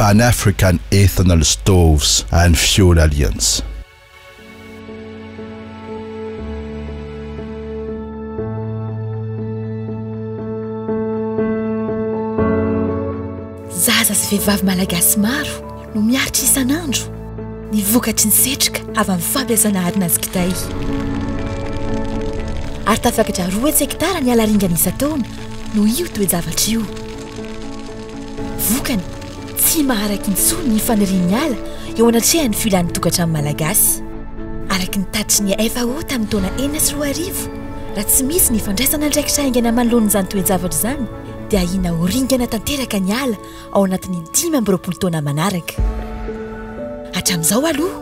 Pan-African Ethanol Stoves and Fuel Alliance. Zaza sy vehivavy malagasy maro no miaritra isan'andro ny vokatry ny setroka avy amin'ny fampiasana arina azy kitay. Ary tafakatra 20 hektara ny alaringana isan-taona no io toe-javatra io. Vokany tsy maharaky intsony ny fanirian'ny ala eo anatrehany filan'ny tokantrano malagasy. Araky ny tatitry ny FAO tamin'ny taona 4 raha tsy misy ny fandraisana andraikitra haingana manoloan'izany toe-javatra izany dia ahina oringana tanteraka ny ala ao anatin'ny 5 taona manaraka. Hatramin'izao aloha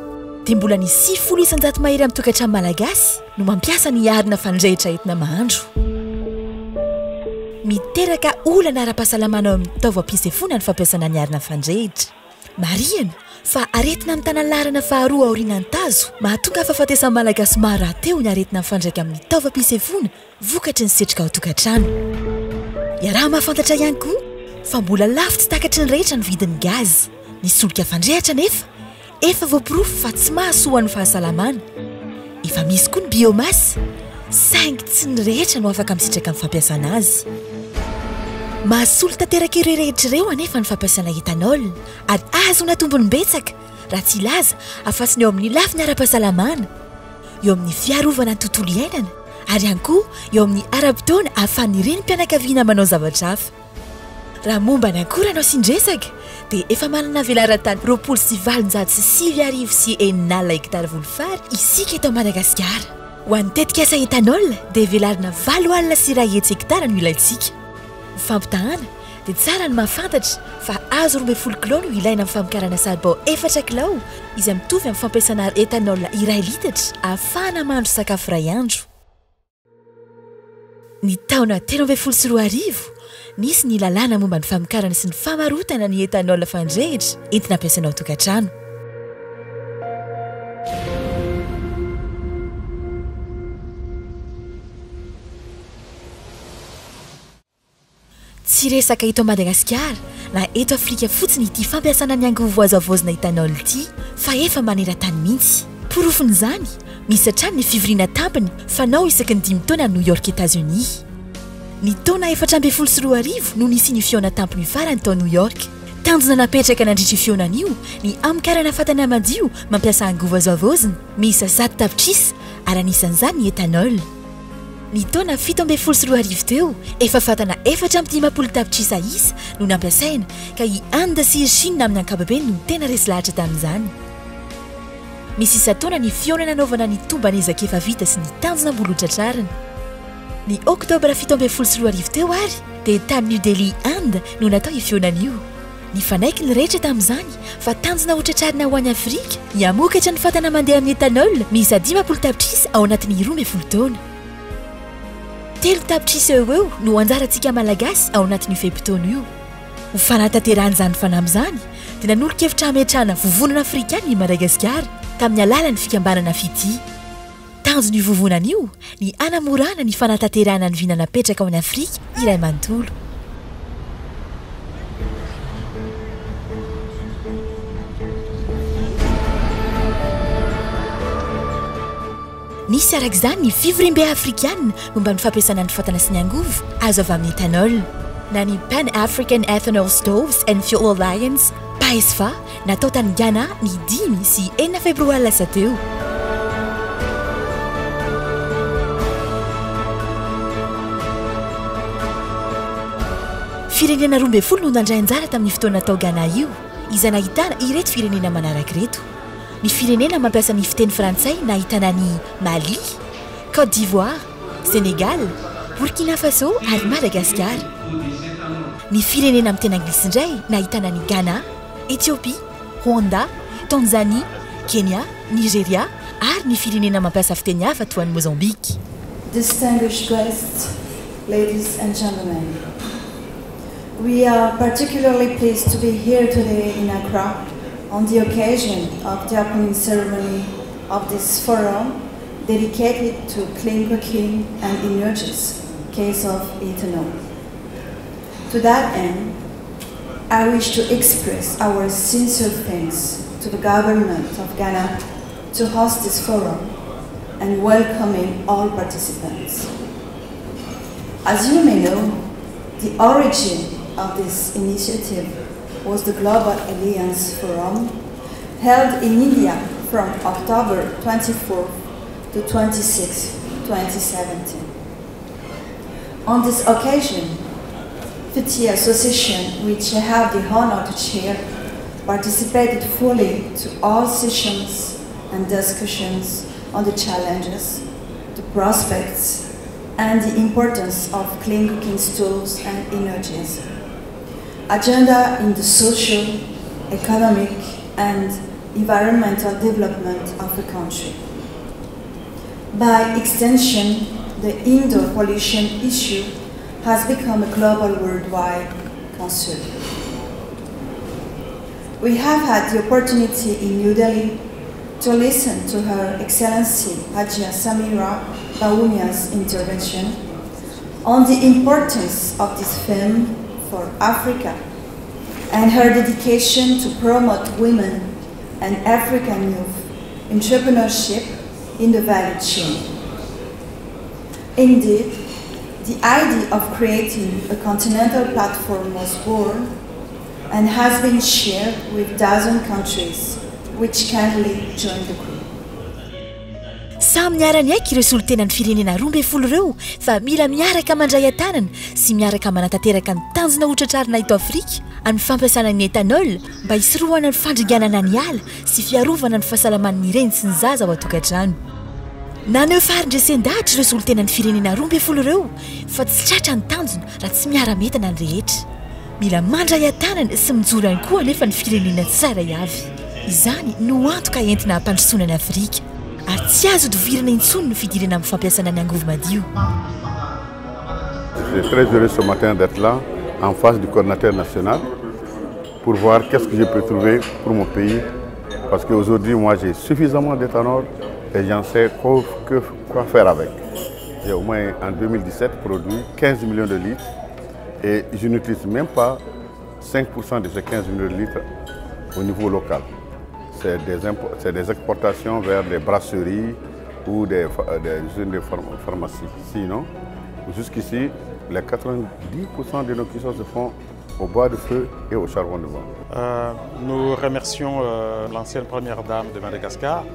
dia mbola ny 900 mahery amin'ny tokantrano malagasy no mampiasa ny arina fandrehitra entina mahandro. Miteraka olana ara-pahasalamana ao amin'ny taovam-pisefoana ny fampiasana ny arina fandrehitra. Marihana fa aretina amin'ny tanalarana faharoa aorian'ny tazo mahatonga fahafatesan'ny malagasy maro rahateo ny aretina mifandraika amin'ny taovam-pisefoana vokatry ny setroka ao tokantrano. Iaraha mahafantatra ihany koa fa mbola lafo tsy takatry ny rehetra ny vidin'ny gaz. Ny solika fandrehatra nefa efa voaporofo fa tsy mahasoa ny fahasalamana. Efa misy koa ny biomasy saingy tsy ny rehetra no afaka misitraka amin'ny fampiasana azy. Mahasolo tanteraka ireo rehetra ireo anefa ny fampiasana etanol ary azona tombony betsaka raha tsy ilaza afasiny eo amin'ny lafiny ara-pahasalamana, eo amin'ny fiarovana ny tontolo iainana ary ihany koa eo amin'ny ara-potoana ahafahan'ny renim-pianakaviana manao zavatra hafa. Raha momba ny akora anao sindresaka dia efa manana velaran-tany 27,9 hektara volofary isika eto Madagasikara. Ho an'ny tetikasa etanol dia velarina 7,1 hektara no ilayntsika. Fampitahana dia tsara ny mahafantatra fa azo 12 kilao no ilaina amin'ny famokarana saribao 4 kilao izay mitovy amin'ny fampiasana etanol 1 litatra ahafahana mahandro sakafo iray andro. Ny taona 2012 nisy ny lalàna momba ny famokarana sy ny famarotana ny etanol fandrehitra entina ampiasaina ao tokantrano. Tsy resaka eto Madagasikara na eto Afrika fotsiny ity fampiasana ny angovoazavozina etanol ity fa efa maneran-tany mihitsy. Porofon'izany misy hatrany ny fivoriana tampiny fanao isaky ny 5 taona New York, États-Unis. Ny taona 2012 no nisy ny fiona tampiny farany tao New York. Tanjona napetraka nandritra fionan'io ny amokarana fatana madio mampiasa angovoazavozina misy 10 tapitrisa ary anisan'izany ny etanol. Ny taona 2012 teo efa fatana 450 tapitrisa isa no nampiasaina ka i Inde sy Chine amin'ny ankapobeny no tena resy lahatra tamin'izany. Misy isa-taona ny fiona nanaovana ny tombana ezaka efa vita sy ny tanjona mbola hotratrarina. Ny oktobra 2012 teo ary dia tany New Delhi, Inde no natao ifionan'io. Ny fanaiky ny rehetra tamin'izany fa tanjona hotratrarina ho an'ny Afrika hiamokatra ny fatana mandeha amin'ny etanol misy 50 tapitrisa ao anatin'ny 12 taona. 3 tapitrisa eo no anjarantsika malagasy ao anatin'io feim-potoana io. Ho fanatanteran'izany fanahy amin'izany dia nanolo-kevitra hametrahana vovonana afrikana i Madagasikara tamin'ny alalan'ny fikambanana FITI. Tanjon'io vovonan'io ny hanamorana ny fanatanterahana ny vina napetraka ao any Afrika iray manontolo. Nisy arak'izany ny fivorim-be afrikana momba ny fampiasana ny fatana sy ny angovo azo avy amin'ny etanol. Na ny Pan-African Ethanol Stoves and Fuel Alliance PAESFA natao tany Ghana ny 5 sy 4 febroary lasa teo. Firenena 12 no nandray anjara tamin'ny fotoana natao Ghana io, izay nahitana ireto firenena manaraka reto. Ny firenena mampiasa ny fiteny frantsay nahitana ny Mali, Côte d'Ivoire, Sénégal, Burkina Faso ary Madagasikara. Ny firenena amin'ny teny anglisy indray nahitana ny Ghana, Éthiopie, Rwanda, Tanzanie, Kenya, Nigeria ary ny firenena mampiasa fiteny hafa toa ny Mozambique. Distinguished guests, ladies and gentlemen, we are particularly pleased to be here today in Accra on the occasion of the opening ceremony of this forum dedicated to clean cooking and emergence case of ethanol. To that end, I wish to express our sincere thanks to the government of Ghana to host this forum and welcoming all participants. As you may know, the origin of this initiative was the Global Alliance Forum held in India from October 24th to 26th, 2017. On this occasion, 50 associations, which I have the honor to chair, participated fully to all sessions and discussions on the challenges, the prospects, and the importance of clean cooking stools and energies. Agenda in the social, economic, and environmental development of the country. By extension, the indoor pollution issue has become a global worldwide concern. We have had the opportunity in New Delhi to listen to Her Excellency Hajia Samira Bawumia's intervention on the importance of this film for Africa and her dedication to promote women and African youth entrepreneurship in the value chain. Indeed, the idea of creating a continental platform was born and has been shared with dozen countries which kindly joined the group. Samy miarany aiky ireo solotenan'ny firenena 12 ireo fa mila miaraka mandray antanana sy miaraka manatateraka ny tanjona hotratrarina eto Afrika amin'ny fampiasana ny etanol mba hisorohana ny fandringanana ny ala sy fiarovana ny fahasalaman'ny reny sy ny zaza ao an-tokantrano. Naneho faharindresendahatra ireo solotenan'ny firenena 12 ireo fa tsy tratra ny tanjona raha tsy miara-metana ny rehetra. Mila mandray antanana sy mijoro ihany koa anefa ny firenena tsirairay avy. Izany no antoka entina hampandrosoana ny Afrika ary tsy azo hotovirana intsony ny fidirana amin'ny fampiasana ny angovo madio. Je suis très heureux ce matin d'être là en face du coordinateur national pour voir qu'est-ce que je peux trouver pour mon pays parce qu'aujourd'hui moi j'ai suffisamment d'éthanol et j'en sais quoi faire avec. J'ai au moins en 2017 produit 15 millions de litres et je n'utilise même pas 5% de ces 15 millions de litres au niveau local. C'est des exportations vers des brasseries ou des usines de pharmacie. Sinon, jusqu'ici, les 90% de nos cuissons se font au bois de feu et au charbon de bois. Nous remercions l'ancienne première dame de Madagascar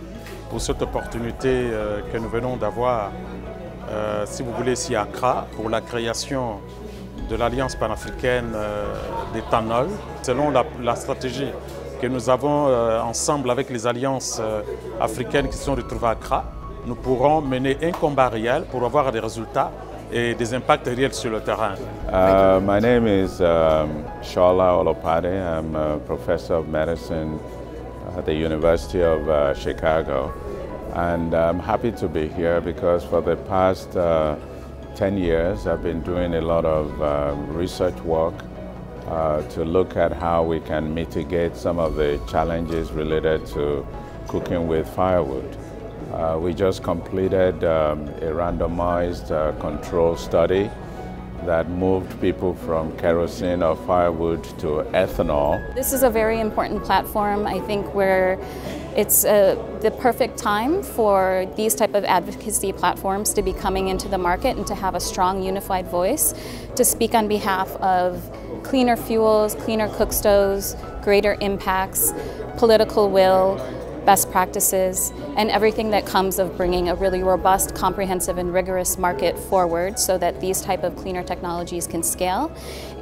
pour cette opportunité que nous venons d'avoir, si vous voulez, ici à Accra, pour la création de l'Alliance panafricaine d'éthanol, selon la stratégie que nous avons ensemble avec les alliances africaines qui se sont retrouvées à Accra. Nous pourrons mener un combat réel pour avoir des résultats et des impacts réels sur le terrain. My name is Shola Olopade. I'm a professor of medicine at the University of Chicago. And I'm happy to be here because for the past 10 years I've been doing a lot of research work to look at how we can mitigate some of the challenges related to cooking with firewood. We just completed a randomized control study that moved people from kerosene or firewood to ethanol. This is a very important platform, I think, where it's the perfect time for these type of advocacy platforms to be coming into the market and to have a strong unified voice to speak on behalf of cleaner fuels, cleaner cook stoves, greater impacts, political will, best practices, and everything that comes of bringing a really robust, comprehensive, and rigorous market forward so that these type of cleaner technologies can scale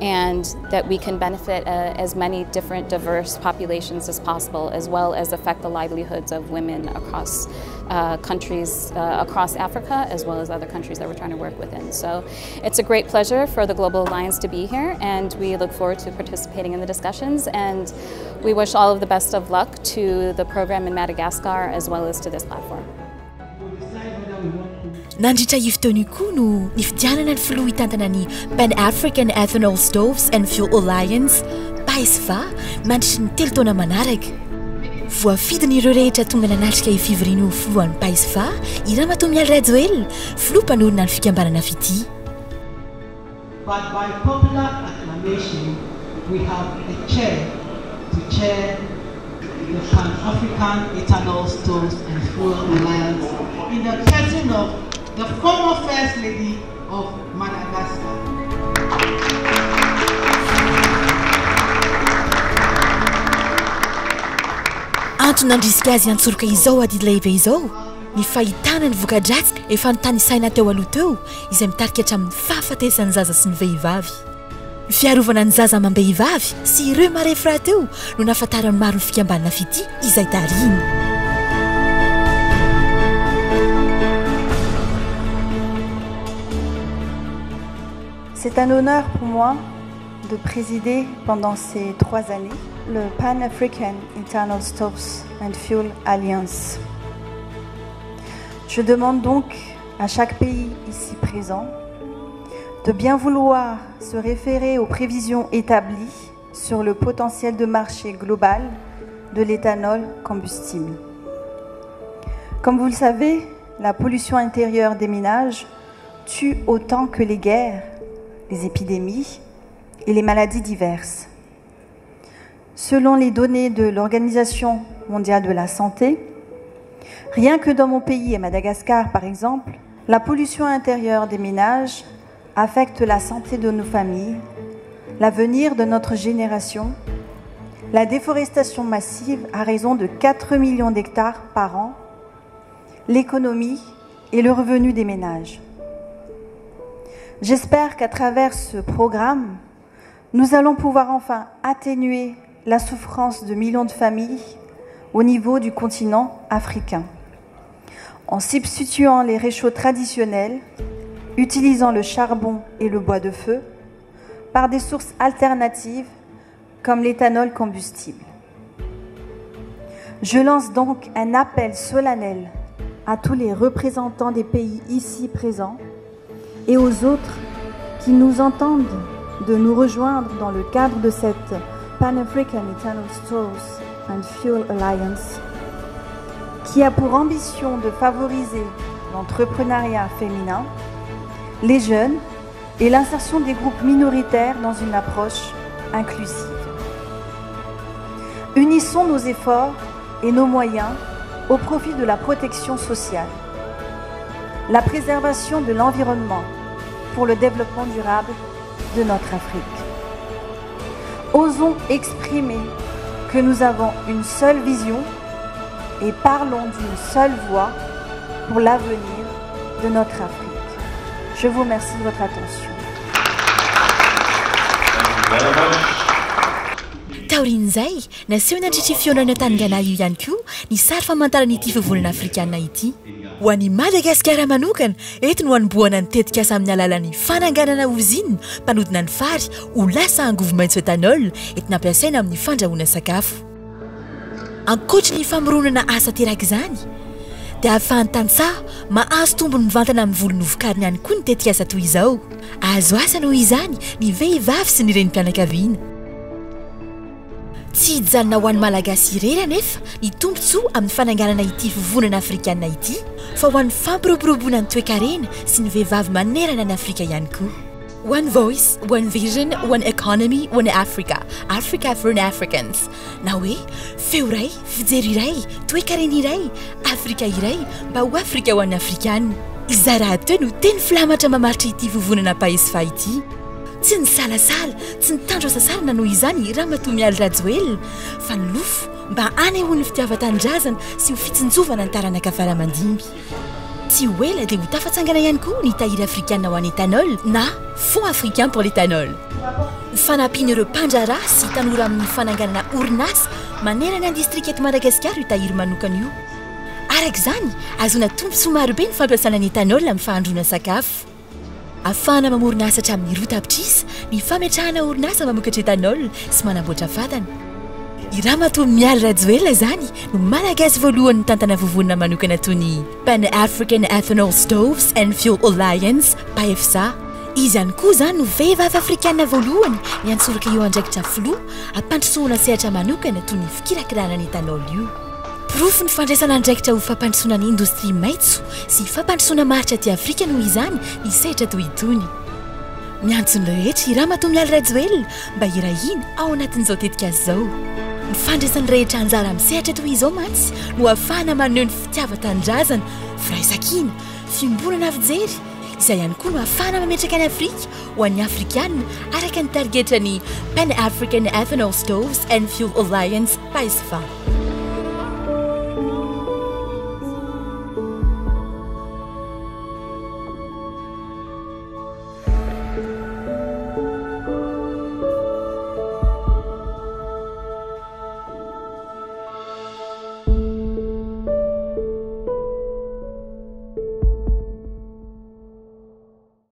and that we can benefit as many different diverse populations as possible, as well as affect the livelihoods of women across countries across Africa, as well as other countries that we're trying to work within. So it's a great pleasure for the Global Alliance to be here, and we look forward to participating in the discussions, and we wish all of the best of luck to the program in Madagascar as well as to this platform. Nandritra io fotoana koa no nifidianana ny filoha hitantana ny Pan-African Ethanol Stoves and Fuel Alliance, PAESFA, mandritra ny 3 taona manaraka. Voafidiny ireo rehetra tonga nanatrika ifivoriana filohan'ny PAESFA, i Ramatoa Rajoelina, filoha mpanorina ny fikambanana fity. But by popular acclamation, we have a chair to chair the Pan-African Ethanol Stoves and Fuel Alliance in the person of the former First Lady of Madagascar. Antony nandrisika azy antsoroka izao adidy lehibe izao ny fahitana ny voka-dratsy efa nitany saina teo aloha teo izay mitarika hatramin'ny fahafatesan'ny zaza sy ny vehivavy. Ny fiarovana ny zaza amam-behivavy sy ireo marefra teo no nahafantaran'ny maro ny fikambanana fity izay tariny. C'est un honneur pour moi de présider pendant ces 3 années le Pan-African Ethanol Stoves and Fuel Alliance. Je demande donc à chaque pays ici présent de bien vouloir se référer aux prévisions établies sur le potentiel de marché global de l'éthanol combustible. Comme vous le savez, la pollution intérieure des ménages tue autant que les guerres, les épidémies et les maladies diverses. Selon les données de l'Organisation mondiale de la santé, rien que dans mon pays, à Madagascar par exemple, la pollution intérieure des ménages affecte la santé de nos familles, l'avenir de notre génération, la déforestation massive à raison de 4 millions d'hectares par an, l'économie et le revenu des ménages. J'espère qu'à travers ce programme, nous allons pouvoir enfin atténuer la souffrance de millions de familles au niveau du continent africain, en substituant les réchauds traditionnels, utilisant le charbon et le bois de feu, par des sources alternatives comme l'éthanol combustible. Je lance donc un appel solennel à tous les représentants des pays ici présents et aux autres qui nous entendent de nous rejoindre dans le cadre de cette Pan-African Ethanol Stoves and Fuel Alliance, qui a pour ambition de favoriser l'entrepreneuriat féminin, les jeunes et l'insertion des groupes minoritaires dans une approche inclusive. Unissons nos efforts et nos moyens au profit de la protection sociale, la préservation de l'environnement pour le développement durable de notre Afrique. Osons exprimer que nous avons une seule vision et parlons d'une seule voix pour l'avenir de notre Afrique. Je vous remercie de votre attention. Taorin'izay naseho nandritry fihaonana tangana io ihany koa ny sary famantarana ity fivolana afrikanina ity. Ho an'i Madagasikara manokana, eto no hanomboana ny tetikasa amin'ny alalan'ny fananganana uzine mpanodina ny fary ho lasa angovo maitso etanol entina ampiasaina amin'ny fandrahoana sakafo. Ankoatra ny famoronana asa teraka izany, dia ahafahan'ny tantsaha mahazo tombony mivantana amin'ny volony vokariny ihany koa ny tetikasa toy izao. Azo asa noho izany ny vehivavy sy ny renim-pianakaviana. Tsy hijanona ho an'ny malagasy irery anefa ny tombontsoa amin'ny fananganana ity fivonana afrikanina ity, fa ho an'ny fampiroboroboana ny toe-karena sy ny vehivavy manerana ny Afrika ihany koa. One voice, one vision, one economy, one Africa. Africa for the Africans. Na hoe, feo iray, fijery iray, toe-karena iray, Afrika iray, mba ho Afrika ho an'ny Afrikanina. Izay raha teo no teny filamatra mamaritra ity fivonana paesfa ity. Tsy ny salasala, tsy ny tandro asasarana noho izany Ramatoa Mialy Rajoelina, fa ny lofo mba anehoan'ny fitiavan-tanindrazana sy ho fitsinjovana ny taranaka faramandimby. Tsy ho ela dia ho tafatsangana ihany koa ny tahiry afrikanina ho an'ny éthanol na Fonds africain pour l'éthanol. Ho fanampian'ireo mpandraharaha sy tanora amin'ny fananganana orinasa manerana ny distrika eto Madagasikara io tahiry manokana io. Arak'izany, ahazoana tombontsoa marobe ny fampiasana ny éthanol amin'ny fahandroana sakafo. Ahafahana mamorona asa hatramin'ny roa tapitrisa ny fametrahana orinasa mamokatra éthanol sy manamboatra fatana. I Ramatoa Mialy Rajoelina zany no malagasy voalohany tantana vovonana manokana toy ny Pan-African Ethanol Stoves and Fuel Alliance, PAEFSA. Izy ihany koa zany no vehivavy afrikanina voalohany ny antsoroka eo andraikitra filoha ampandrosoana sehatra manokana toy ny fikirakirana ny éthanol io. Profo ny fandraisana andraikitra ho fampandrosoana ny indostria maitso sy fampandrosoana maritra aty Afrika noho izany ny sehatra toy itony. miantsony rehetra irahamatoa mialy rajoelona mba irahina ao anatin'izao tetik'azy izao ny fandraisan'ny rehetra anjara misehatra toy izao mantsy no ahafahana maneho ny fitiava-tanindrazana firaisan-kina fiomborana fijery izay ihany koa no ahafahana mametraka ny Afrika ho an'ny Afrikanina araka ny targetra ny Pan-African Ethanol Stoves and Fuel Alliance PAESFA.